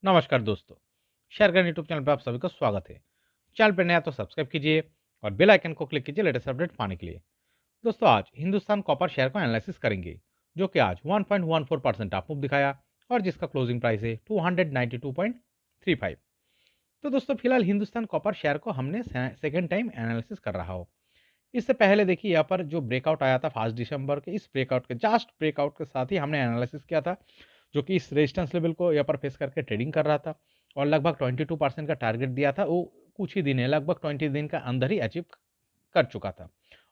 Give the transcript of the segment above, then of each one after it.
नमस्कार दोस्तों, शेयरगन YouTube channel पर आप सभी का स्वागत है। चैनल पर नया तो सब्सक्राइब कीजिए और बेल आइकन को क्लिक कीजिए लेटेस्ट अपडेट पाने के लिए। दोस्तों, आज हिंदुस्तान कॉपर शेयर को एनालिसिस करेंगे, जो कि आज 1.14% अप मूव दिखाया और जिसका क्लोजिंग प्राइस है 292.35। तो दोस्तों, फिलहाल हिंदुस्तान कॉपर शेयर को हमने सेकेंड टाइम एनालिसिस कर रहा हो। इससे पहले देखिए, यहाँ पर जो ब्रेकआउट आया था 5 दिसंबर के, इस ब्रेकआउट के जस्ट ब्रेकआउट के साथ ही हमने एनालिसिस किया था, जो कि इस रेजिस्टेंस लेवल को यहाँ पर फेस करके ट्रेडिंग कर रहा था और लगभग 22% का टारगेट दिया था। वो कुछ ही दिन है, लगभग 20 दिन का अंदर ही अचीव कर चुका था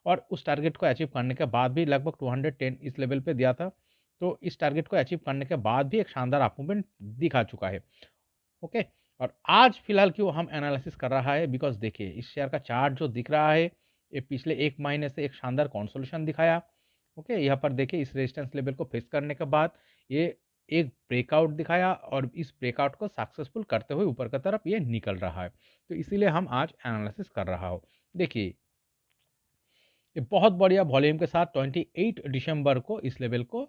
और उस टारगेट को अचीव करने के बाद भी लगभग 210 इस लेवल पे दिया था। तो इस टारगेट को अचीव करने के बाद भी एक शानदार अप मूवमेंट दिखा चुका है। ओके। और आज फिलहाल क्यों हम एनालिसिस कर रहा है, बिकॉज देखिए इस शेयर का चार्ट जो दिख रहा है, ये पिछले एक महीने से एक शानदार कॉन्सोलेशन दिखाया। ओके, यहाँ पर देखिए इस रेजिस्टेंस लेवल को फेस करने के बाद ये एक ब्रेकआउट दिखाया और इस ब्रेकआउट को सक्सेसफुल करते हुए ऊपर की तरफ ये निकल रहा है। तो इसीलिए हम आज एनालिसिस कर रहा हो। देखिए, ये बहुत बढ़िया वॉल्यूम के साथ 28 दिसंबर को इस लेवल को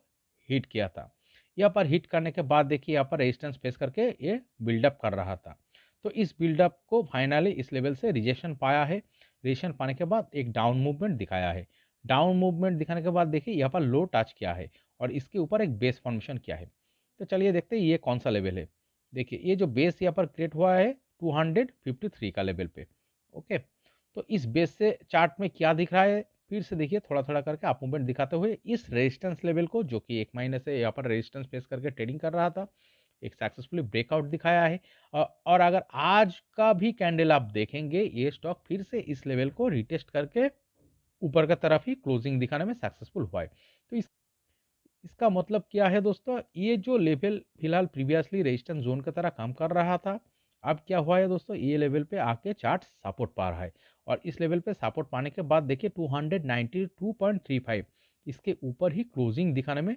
हिट किया था। यहाँ पर हिट करने के बाद देखिए यहाँ पर रेजिस्टेंस फेस करके ये बिल्डअप कर रहा था। तो इस बिल्डअप को फाइनली इस लेवल से रिजेक्शन पाया है। रिजेक्शन पाने के बाद एक डाउन मूवमेंट दिखाया है। डाउन मूवमेंट दिखाने के बाद देखिए यहाँ पर लो टच किया है और इसके ऊपर एक बेस फॉर्मेशन किया है। तो चलिए देखते हैं ये कौन सा लेवल है। देखिए ये जो बेस यहाँ पर क्रिएट हुआ है 253 का लेवल पे। ओके, तो इस बेस से चार्ट में क्या दिख रहा है, फिर से देखिए थोड़ा थोड़ा करके अप मूवमेंट दिखाते हुए इस रेजिस्टेंस लेवल को, जो कि एक महीने से यहाँ पर रेजिस्टेंस फेस करके ट्रेडिंग कर रहा था, एक सक्सेसफुली ब्रेकआउट दिखाया है। और अगर आज का भी कैंडल आप देखेंगे, ये स्टॉक फिर से इस लेवल को रिटेस्ट करके ऊपर की तरफ ही क्लोजिंग दिखाने में सक्सेसफुल हुआ है। तो इसका मतलब क्या है दोस्तों, ये जो लेवल फिलहाल प्रीवियसली रेजिस्टेंस जोन की तरह काम कर रहा था, अब क्या हुआ है दोस्तों, ये लेवल पे आके चार्ट सपोर्ट पा रहा है और इस लेवल पे सपोर्ट पाने के बाद देखिए 292.35 इसके ऊपर ही क्लोजिंग दिखाने में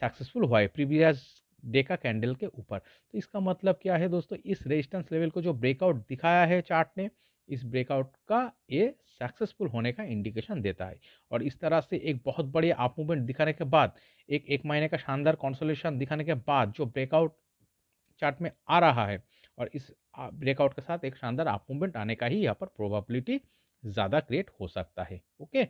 सक्सेसफुल हुआ है प्रीवियस डे का कैंडल के ऊपर। तो इसका मतलब क्या है दोस्तों, इस रेजिस्टेंस लेवल को जो ब्रेकआउट दिखाया है चार्ट ने, इस ब्रेकआउट का ये सक्सेसफुल होने का इंडिकेशन देता है। और इस तरह से एक बहुत बड़ी अप मूवमेंट दिखाने के बाद, एक महीने का शानदार कंसोलिडेशन दिखाने के बाद जो ब्रेकआउट चार्ट में आ रहा है, और इस ब्रेकआउट के साथ एक शानदार अप मूवमेंट आने का ही यहाँ पर प्रोबेबिलिटी ज़्यादा क्रिएट हो सकता है। ओके,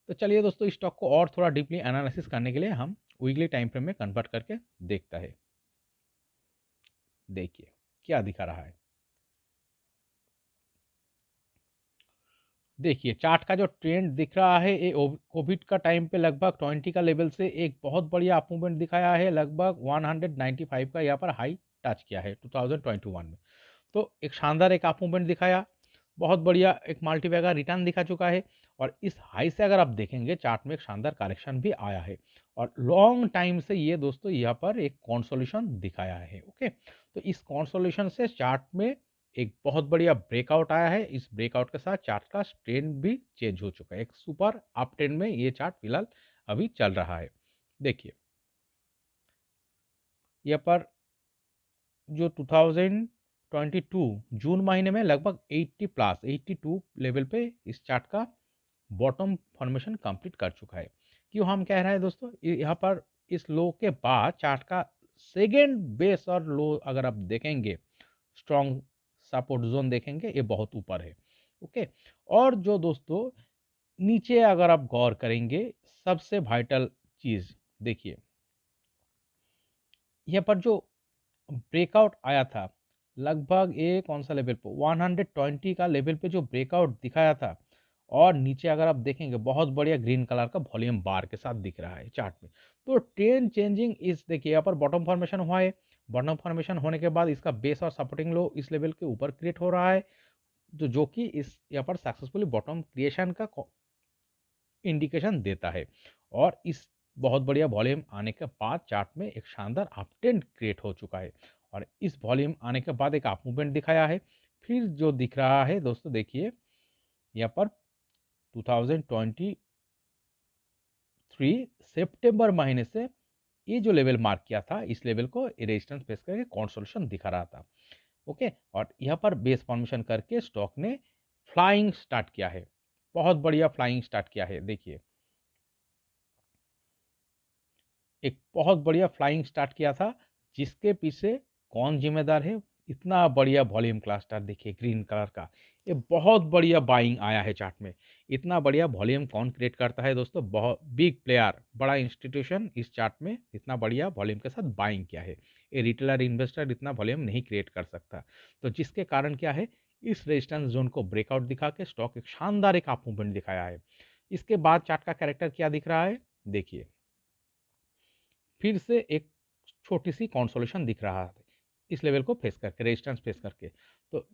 तो चलिए दोस्तों, स्टॉक को और थोड़ा डीपली एनालिसिस करने के लिए हम वीकली टाइम फ्रेम में कन्वर्ट करके देखता है। देखिए क्या दिखा रहा है। देखिए चार्ट का जो ट्रेंड दिख रहा है, ये कोविड का टाइम पे लगभग 20 का लेवल से एक बहुत बढ़िया अप मूवमेंट दिखाया है, लगभग 195 का यहाँ पर हाई टच किया है 2021 में। तो एक शानदार एक अप मूवमेंट दिखाया, बहुत बढ़िया एक मल्टीबैग का रिटर्न दिखा चुका है। और इस हाई से अगर आप देखेंगे चार्ट में एक शानदार करेक्शन भी आया है और लॉन्ग टाइम से ये दोस्तों यहाँ पर एक कॉन्सोल्यूशन दिखाया है। ओके, तो इस कॉन्सोल्यूशन से चार्ट में एक बहुत बढ़िया ब्रेकआउट आया है। इस ब्रेकआउट के साथ चार्ट का ट्रेंड भी चेंज हो चुका है, एक सुपर अप ट्रेंड में ये चार्ट फिलहाल अभी चल रहा है। देखिए यहाँ पर जो 2022 जून महीने में लगभग 80 प्लस 82 लेवल पे इस चार्ट का बॉटम फॉर्मेशन कंप्लीट कर चुका है। क्यों हम कह रहे हैं दोस्तों, यहाँ पर इस लो के बाद चार्ट का सेकेंड बेस और लो अगर आप देखेंगे, स्ट्रॉन्ग सपोर्ट जोन देखेंगे, ये बहुत ऊपर है। ओके, और जो दोस्तों नीचे अगर आप गौर करेंगे, सबसे वाइटल चीज देखिए, यहाँ पर जो ब्रेकआउट आया था लगभग ये कौन सा लेवल पे 120 का लेवल पे जो ब्रेकआउट दिखाया था, और नीचे अगर आप देखेंगे बहुत बढ़िया ग्रीन कलर का वॉल्यूम बार के साथ दिख रहा है चार्ट में। तो ट्रेंड चेंजिंग इस देखिए यहाँ पर बॉटम फॉर्मेशन हुआ है। बॉटम फॉर्मेशन होने के बाद इसका बेस और सपोर्टिंग लो इस लेवल के ऊपर क्रिएट हो रहा है, जो कि इस यहाँ पर सक्सेसफुली बॉटम क्रिएशन का इंडिकेशन देता है। और इस बहुत बढ़िया वॉल्यूम आने के बाद चार्ट में एक शानदार अपट्रेंड क्रिएट हो चुका है और इस वॉल्यूम आने के बाद एक अप मूवमेंट दिखाया है। फिर जो दिख रहा है दोस्तों, देखिए यहाँ पर 2023 सितंबर महीने से ये जो लेवल मार्क किया था, इस लेवल को रेजिस्टेंस फेस करके कंसोलिडेशन दिखा रहा था। ओके, और यहाँ पर बेस फॉर्मेशन करके स्टॉक ने फ्लाइंग स्टार्ट किया है, बहुत बढ़िया फ्लाइंग स्टार्ट किया है। देखिए एक बहुत बढ़िया फ्लाइंग स्टार्ट किया था जिसके पीछे कौन जिम्मेदार है? इतना बढ़िया वॉल्यूम क्लस्टर देखिए ग्रीन कलर का, ये बहुत बढ़िया बाइंग आया है चार्ट में। इतना बढ़िया वॉल्यूम कौन क्रिएट करता है दोस्तों? बहुत बिग प्लेयर, बड़ा इंस्टीट्यूशन इस चार्ट में इतना बढ़िया वॉल्यूम के साथ बाइंग किया है। ये रिटेलर इन्वेस्टर इतना वॉल्यूम नहीं क्रिएट कर सकता। तो जिसके कारण क्या है, इस रेजिस्टेंस जोन को ब्रेकआउट दिखा के स्टॉक एक शानदार एक अप मूवमेंट दिखाया है। इसके बाद चार्ट का कैरेक्टर क्या दिख रहा है देखिए, फिर से एक छोटी सी कॉन्सोलेशन दिख रहा है इस लेवल को फेस करके, रेजिस्टेंस फेस करके। तो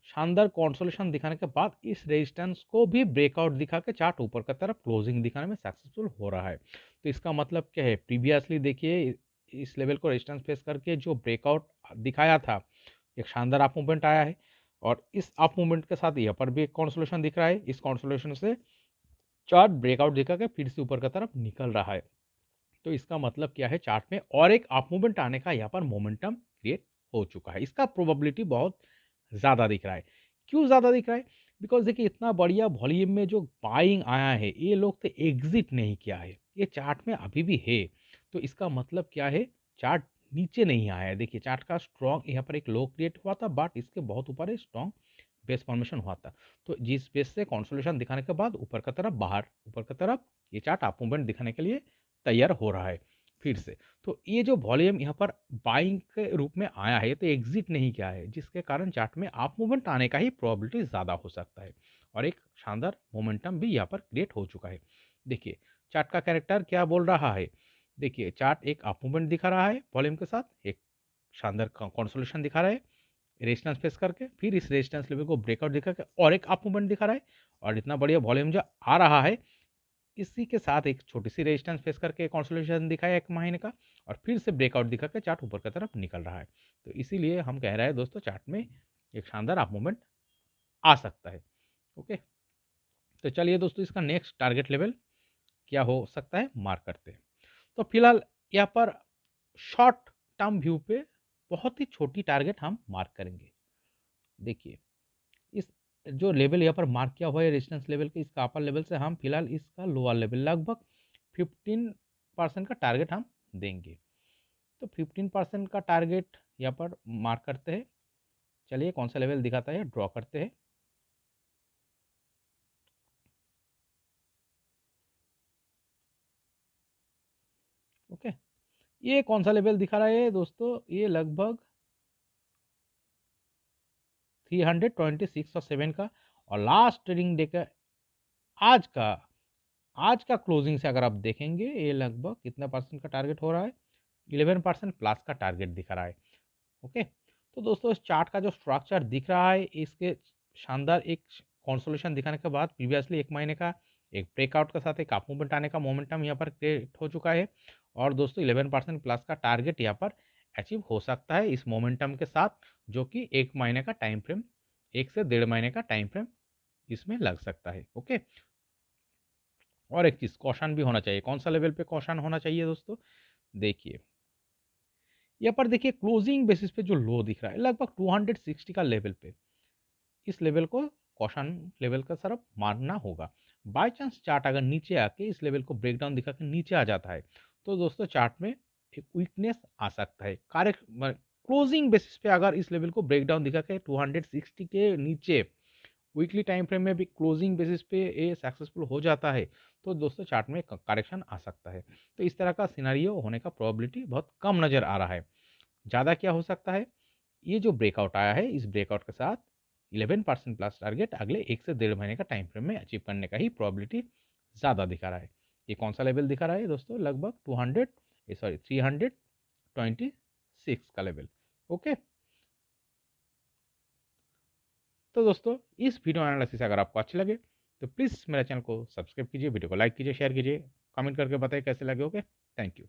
शानदार कॉन्सोलेशन दिखाने के बाद इस रेजिस्टेंस को भी ब्रेकआउट दिखा के चार्ट ऊपर की तरफ क्लोजिंग दिखाने में सक्सेसफुल हो रहा है। तो इसका मतलब क्या है, प्रीवियसली देखिए इस लेवल को रेजिस्टेंस फेस करके जो ब्रेकआउट दिखाया था, एक शानदार अप मूवमेंट आया है, और इस अप मूवमेंट के साथ यहाँ पर भी एक कॉन्सोलेशन दिख रहा है। इस कॉन्सोलेशन से चार्ट ब्रेकआउट दिखा के फिर से ऊपर की तरफ निकल रहा है। तो इसका मतलब क्या है, चार्ट में और एक अप मूवमेंट आने का यहाँ पर मोमेंटम क्रिएट हो चुका है। इसका प्रोबेबिलिटी बहुत ज़्यादा दिख रहा है। क्यों ज़्यादा दिख रहा है? बिकॉज देखिए इतना बढ़िया वॉल्यूम में जो बाइंग आया है, ये लोग तो एग्जिट नहीं किया है, ये चार्ट में अभी भी है। तो इसका मतलब क्या है, चार्ट नीचे नहीं आया है। देखिए चार्ट का स्ट्रॉन्ग यहाँ पर एक लो क्रिएट हुआ था, बट इसके बहुत ऊपर स्ट्रॉन्ग बेस फॉर्मेशन हुआ था। तो जिस बेस से कॉन्सोलेशन दिखाने के बाद ऊपर की तरफ ऊपर की तरफ ये चार्ट अप मूवमेंट दिखाने के लिए तैयार हो रहा है फिर से। तो ये जो वॉल्यूम यहाँ पर बाइंग के रूप में आया है, तो एग्जिट नहीं किया है, जिसके कारण चार्ट में अप मूवमेंट आने का ही प्रोबेबिलिटी ज़्यादा हो सकता है, और एक शानदार मोमेंटम भी यहाँ पर क्रिएट हो चुका है। देखिए चार्ट का कैरेक्टर क्या बोल रहा है, देखिए चार्ट एक अप मूवमेंट दिखा रहा है वॉल्यूम के साथ, एक शानदार कॉन्सोलेशन दिखा रहा है रेजिस्टेंस फेस करके, फिर इस रेजिस्टेंस लेवल को ब्रेकआउट दिखा के और एक अप मूवमेंट दिखा रहा है, और इतना बढ़िया वॉल्यूम जो आ रहा है, इसी के साथ एक छोटी सी रेजिस्टेंस फेस करके कंसोलिडेशन दिखाया एक महीने का, और फिर से ब्रेकआउट दिखा के चार्ट ऊपर की तरफ निकल रहा है। तो इसीलिए हम कह रहे हैं दोस्तों, चार्ट में एक शानदार अप मूवमेंट आ सकता है। ओके, तो चलिए दोस्तों, इसका नेक्स्ट टारगेट लेवल क्या हो सकता है मार्क करते हैं। तो फिलहाल यहाँ पर शॉर्ट टर्म व्यू पे बहुत ही छोटी टारगेट हम मार्क करेंगे। देखिए इस जो लेवल यहाँ पर मार्क किया हुआ है रेजिस्टेंस लेवल के, इसका अपर लेवल से हम फिलहाल इसका लोअर लेवल लगभग 15% का टारगेट हम देंगे। तो 15% का टारगेट यहाँ पर मार्क करते हैं। चलिए कौन सा लेवल दिखाता है ड्रॉ करते हैं। ओके, ये कौन सा लेवल दिखा रहा है दोस्तों, ये लगभग 326 और 7 का, और लास्ट ट्रेडिंग डे का आज का क्लोजिंग से अगर आप देखेंगे, ये लगभग कितना परसेंट का टारगेट हो रहा है, 11% प्लस का टारगेट दिखा रहा है। ओके, तो दोस्तों इस चार्ट का जो स्ट्रक्चर दिख रहा है, इसके शानदार एक कॉन्सोलेशन दिखाने के बाद प्रीवियसली एक महीने का एक ब्रेकआउट के साथ एक अप मूवमेंट आने का मोमेंटम यहाँ पर क्रिएट हो चुका है, और दोस्तों 11% प्लस का टारगेट यहाँ पर अचीव हो सकता है इस मोमेंटम के साथ, जो कि एक महीने का टाइम फ्रेम, 1 से 1.5 महीने का टाइम फ्रेम इसमें लग सकता है। ओके, और एक चीज़ कॉशन भी होना चाहिए। कौन सा लेवल पे कॉशन होना चाहिए दोस्तों, देखिए यहाँ पर देखिए क्लोजिंग बेसिस पे जो लो दिख रहा है लगभग 260 का लेवल पे, इस लेवल को कॉशन लेवल का तरफ मानना होगा। बाय चांस चार्ट अगर नीचे आके इस लेवल को ब्रेकडाउन दिखा के नीचे आ जाता है, तो दोस्तों चार्ट में एक वीकनेस आ सकता है। करेक्ट क्लोजिंग बेसिस पे अगर इस लेवल को ब्रेकडाउन दिखा के 260 के नीचे वीकली टाइम फ्रेम में भी क्लोजिंग बेसिस पे ये सक्सेसफुल हो जाता है, तो दोस्तों चार्ट में करेक्शन आ सकता है। तो इस तरह का सिनारियो होने का प्रोबेबिलिटी बहुत कम नज़र आ रहा है। ज़्यादा क्या हो सकता है, ये जो ब्रेकआउट आया है, इस ब्रेकआउट के साथ 11% प्लस टारगेट अगले 1 से 1.5 महीने का टाइम फ्रेम में अचीव करने का ही प्रोबेबिलिटी ज़्यादा दिखा रहा है। ये कौन सा लेवल दिखा रहा है दोस्तों, लगभग 326 का लेवल। ओके, तो दोस्तों इस वीडियो एनालिसिस अगर आपको अच्छी लगे तो प्लीज़ मेरे चैनल को सब्सक्राइब कीजिए, वीडियो को लाइक कीजिए, शेयर कीजिए, कमेंट करके बताइए कैसे लगे। Okay, thank you.